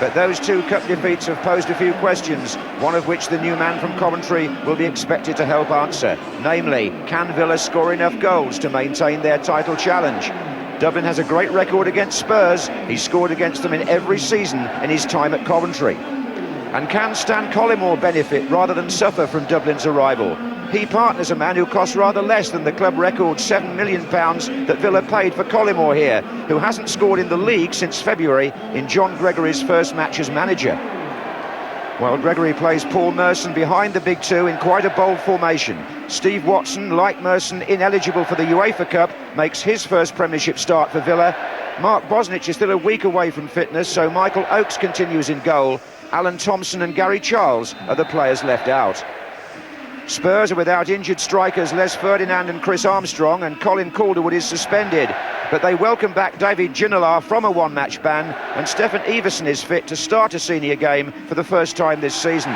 But those two cup defeats have posed a few questions, one of which the new man from Coventry will be expected to help answer. Namely, can Villa score enough goals to maintain their title challenge? Dublin has a great record against Spurs. He's scored against them in every season in his time at Coventry. And can Stan Collymore benefit rather than suffer from Dublin's arrival? He partners a man who costs rather less than the club record £7 million that Villa paid for Collymore here, who hasn't scored in the league since February in John Gregory's first match as manager. Well, Gregory plays Paul Merson behind the big two in quite a bold formation. Steve Watson, like Merson, ineligible for the UEFA Cup, makes his first Premiership start for Villa. Mark Bosnich is still a week away from fitness, so Michael Oakes continues in goal. Alan Thompson and Gary Charles are the players left out. Spurs are without injured strikers Les Ferdinand and Chris Armstrong, and Colin Calderwood is suspended. But they welcome back David Ginola from a one-match ban, and Stefan Everson is fit to start a senior game for the first time this season.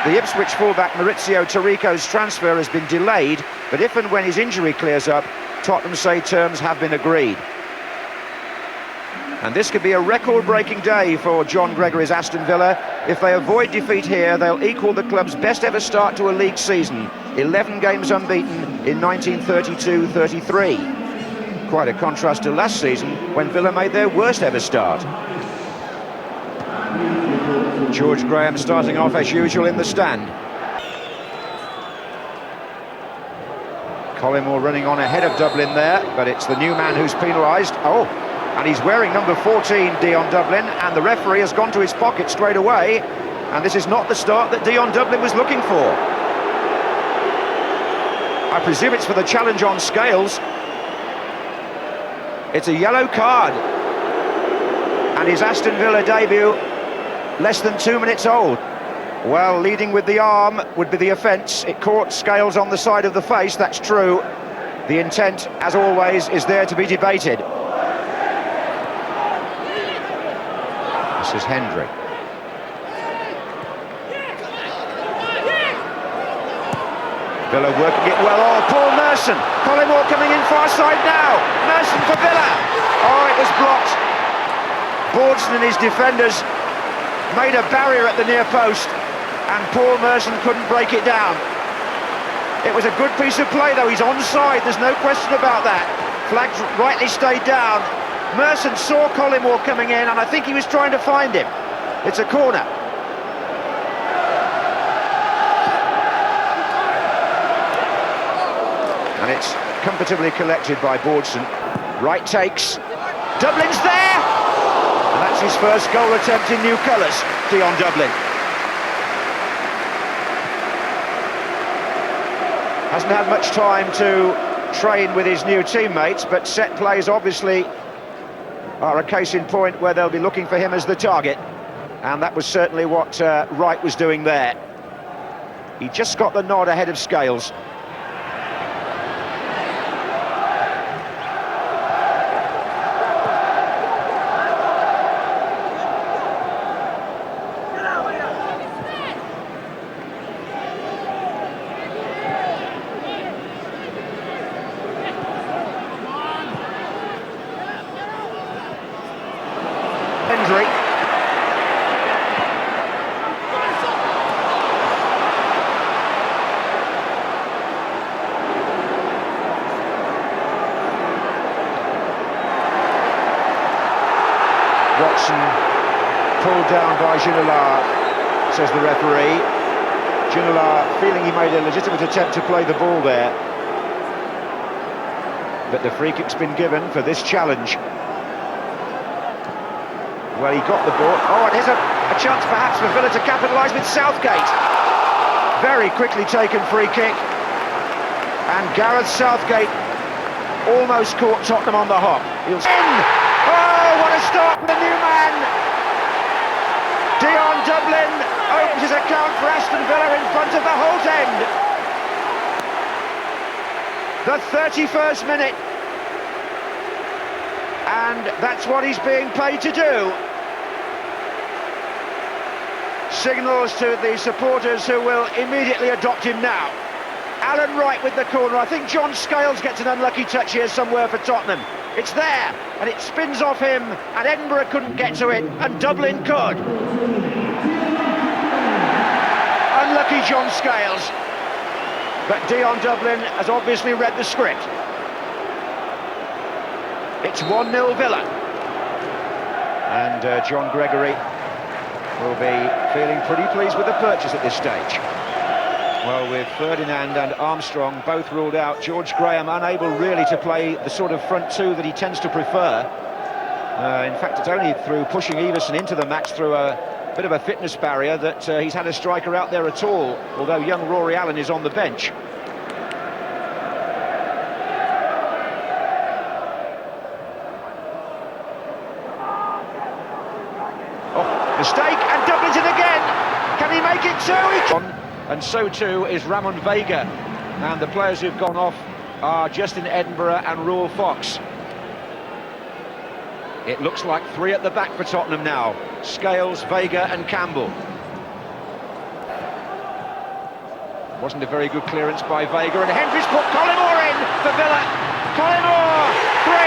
The Ipswich fullback Maurizio Tarico's transfer has been delayed, but if and when his injury clears up, Tottenham say terms have been agreed. And this could be a record-breaking day for John Gregory's Aston Villa. If they avoid defeat here, they'll equal the club's best ever start to a league season, 11 games unbeaten in 1932-33. Quite a contrast to last season, when Villa made their worst ever start. George Graham starting off as usual in the stand. Collymore running on ahead of Dublin there, but it's the new man who's penalised. Oh! And he's wearing number 14, Dion Dublin, and the referee has gone to his pocket straight away, and this is not the start that Dion Dublin was looking for. I presume it's for the challenge on Scales. It's a yellow card, and his Aston Villa debut less than 2 minutes old. Well, leading with the arm would be the offence. It caught Scales on the side of the face, that's true. The intent, as always, is there to be debated. This is Hendry. Villa working it well. Oh, Paul Merson. Collymore coming in far side now. Merson for Villa. Oh, it was blocked. Bordson and his defenders made a barrier at the near post, and Paul Merson couldn't break it down. It was a good piece of play, though. He's onside, there's no question about that. Flags rightly stayed down. Merson saw Collymore coming in, and I think he was trying to find him. It's a corner. And it's comfortably collected by Bordson. Right takes. Dublin's there! And that's his first goal attempt in new colours, Dion Dublin. Hasn't had much time to train with his new teammates, but set plays obviously are a case in point where they'll be looking for him as the target, and that was certainly what Wright was doing there. He just got the nod ahead of Scales. Hendry. Watson pulled down by Ginola, says the referee. Ginola feeling he made a legitimate attempt to play the ball there. But the free kick's been given for this challenge. Well, he got the ball. Oh, and here's a chance perhaps for Villa to capitalise with Southgate. Very quickly taken free kick. And Gareth Southgate almost caught Tottenham on the hop. He'll in! Oh, what a start from the new man! Dion Dublin opens his account for Aston Villa in front of the Holt end. The 31st minute. And that's what he's being paid to do. Signals to the supporters who will immediately adopt him now. Alan Wright with the corner. I think John Scales gets an unlucky touch here somewhere for Tottenham. It's there. and it spins off him, and Edinburgh couldn't get to it, and Dublin could. Unlucky John Scales, but Dion Dublin has obviously read the script. It's 1-0 Villa, and John Gregory will be feeling pretty pleased with the purchase at this stage. Well, with Ferdinand and Armstrong both ruled out, George Graham unable really to play the sort of front two that he tends to prefer. In fact, it's only through pushing Everson into the match through a bit of a fitness barrier that he's had a striker out there at all, although young Rory Allen is on the bench. Oh, mistake, and Dublin's in again! Can he make it too? And so too is Ramon Vega, and the players who've gone off are Justin Edinburgh and Rule Fox. It looks like three at the back for Tottenham now: Scales, Vega and Campbell. Wasn't a very good clearance by Vega, and Hendry's put Collymore in for Villa. Collymore, 3!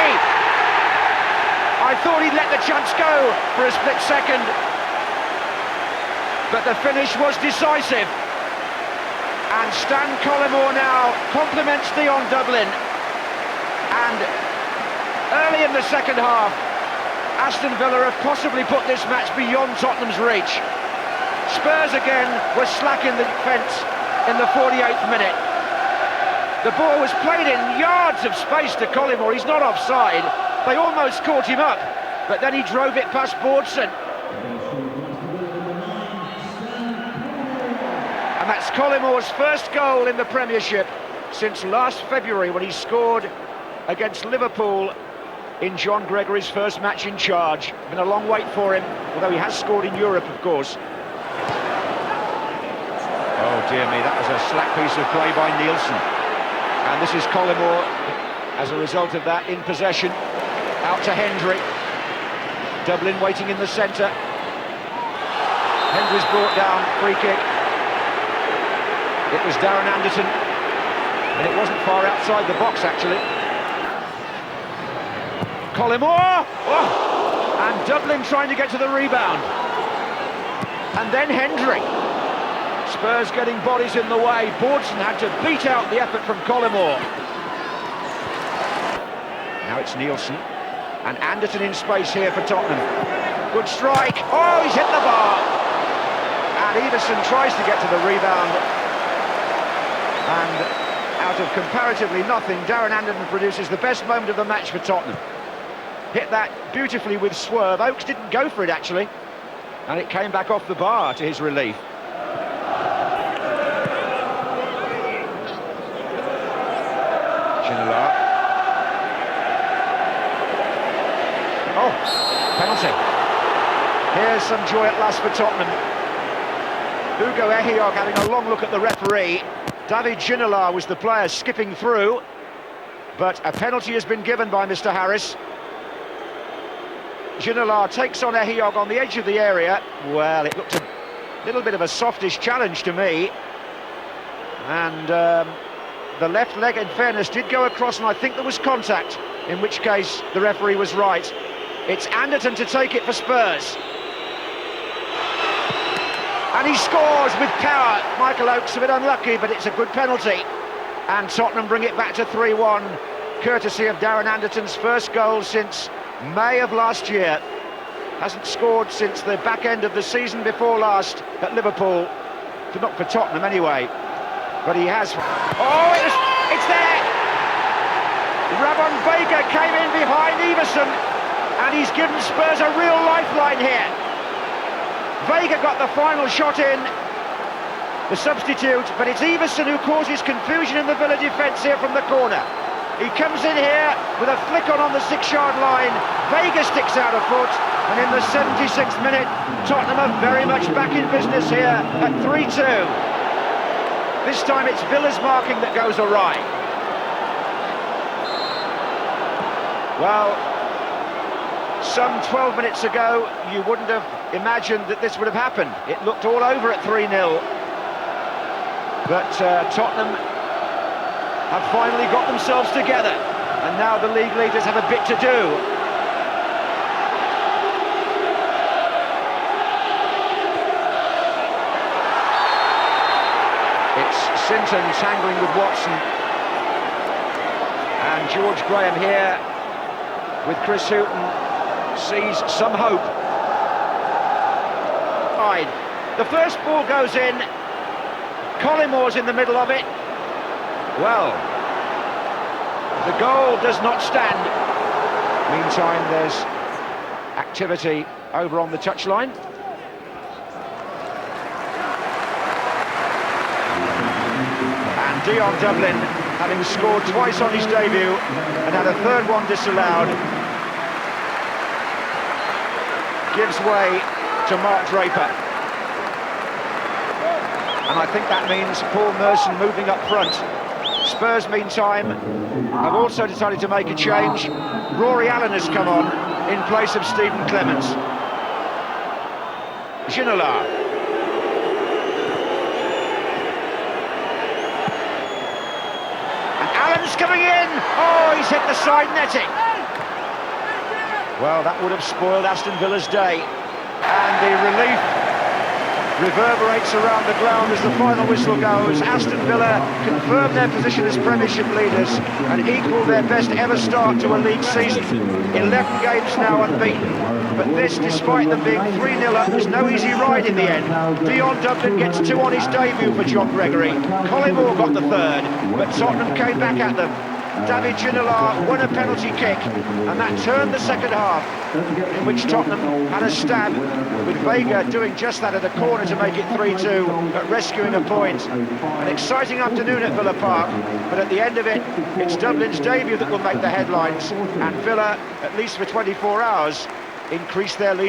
I thought he'd let the chance go for a split second, but the finish was decisive. And Stan Collymore now compliments Dion Dublin. And early in the second half, Aston Villa have possibly put this match beyond Tottenham's reach. Spurs again were slack in the defence in the 48th minute. The ball was played in yards of space to Collymore. He's not offside. They almost caught him up, but then he drove it past Bordson. And that's Collymore's first goal in the Premiership since last February, when he scored against Liverpool in John Gregory's first match in charge. Been a long wait for him, although he has scored in Europe, of course. Oh dear me, that was a slack piece of play by Nielsen. And this is Collymore, as a result of that, in possession. Out to Hendry. Dublin waiting in the centre. Hendry's brought down, free kick. It was Darren Anderton, and it wasn't far outside the box, actually. Collymore! Oh! And Dublin trying to get to the rebound. And then Hendry. Spurs getting bodies in the way. Bordson had to beat out the effort from Collymore. Now it's Nielsen. And Anderton in space here for Tottenham. Good strike. Oh, he's hit the bar. And Everson tries to get to the rebound. And out of comparatively nothing, Darren Anderton produces the best moment of the match for Tottenham. Hit that beautifully with swerve. Oakes didn't go for it, actually, and it came back off the bar to his relief. Ginola. Oh, penalty. Here's some joy at last for Tottenham. Hugo Ehiog having a long look at the referee. David Ginola was the player skipping through, but a penalty has been given by Mr. Harris. Ginola takes on Ehiog on the edge of the area. Well, it looked a little bit of a softish challenge to me. And the left leg, in fairness, did go across, and I think there was contact, in which case the referee was right. It's Anderton to take it for Spurs. And he scores with power. Michael Oakes a bit unlucky, but it's a good penalty. And Tottenham bring it back to 3-1, courtesy of Darren Anderton's first goal since May of last year. Hasn't scored since the back end of the season before last at Liverpool. Not for Tottenham anyway. But he has... Oh, it's there! Ramon Vega came in behind Everson, and he's given Spurs a real lifeline here. Vega got the final shot in, the substitute, but it's Everson who causes confusion in the Villa defence here from the corner. He comes in here with a flick on the 6-yard line. Vega sticks out a foot, and in the 76th minute, Tottenham are very much back in business here at 3-2. This time it's Villa's marking that goes awry. Well, some 12 minutes ago, you wouldn't have imagined that this would have happened. It looked all over at 3-0. But Tottenham have finally got themselves together, and now the league leaders have a bit to do. Sinton tangling with Watson. And George Graham here with Chris Hughton sees some hope. The first ball goes in. Collimore's in the middle of it. Well, the goal does not stand. Meantime, there's activity over on the touchline. And Dion Dublin, having scored twice on his debut and had a third one disallowed, gives way to Mark Draper. And I think that means Paul Merson moving up front. Spurs, meantime, have also decided to make a change. Rory Allen has come on in place of Stephen Clements. Ginola. And Allen's coming in! Oh, he's hit the side netting! Well, that would have spoiled Aston Villa's day. And the relief reverberates around the ground as the final whistle goes. Aston Villa confirm their position as Premiership leaders and equal their best ever start to a league season. 11 games now unbeaten, but this, despite them being 3-0 up, was no easy ride in the end. Dion Dublin gets 2 on his debut for John Gregory. Collimoore got the third, but Tottenham came back at them. David Ginola won a penalty kick, and that turned the second half, in which Tottenham had a stab, with Vega doing just that at a corner to make it 3-2, but rescuing a point. An exciting afternoon at Villa Park, but at the end of it, it's Dublin's debut that will make the headlines, and Villa, at least for 24 hours, increase their lead.